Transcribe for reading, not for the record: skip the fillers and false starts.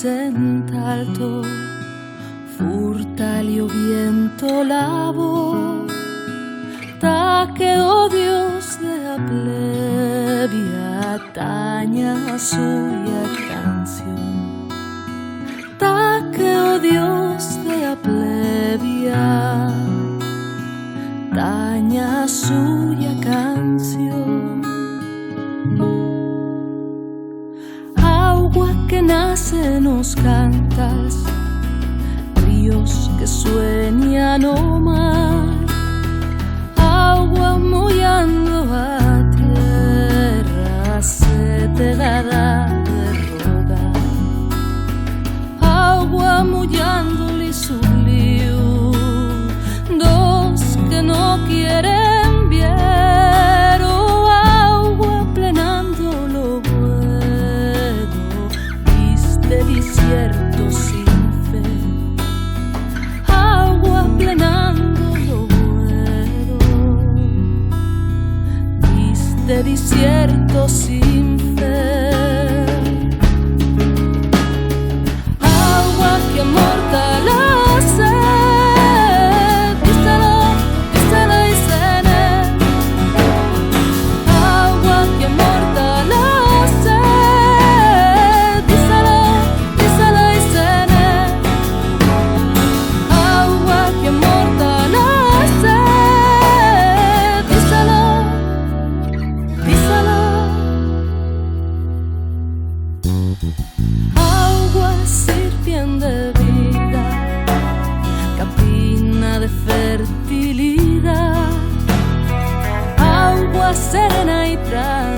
presenta alto, furta il viento la voz, ta que oh Dios de la plebia taña suya canción, ta que oh Dios de la plebia taña suya canción. Agua que nace nos cantas, ríos que sueñan o mar, agua mollando a tierra se te dará de rodar, agua mollando su lío, dos que no quieren bien, o agua plenando lo bueno, viste desierto sin fe, agua plenando lo bueno, viste desierto sin fe, agua que amorta la sed, díselo y cené, agua que amorta la sed, díselo y cené, agua que amorta la sed, díselo, agua sirviendo de vida, capina de fertilidad, agua serena y tranquila,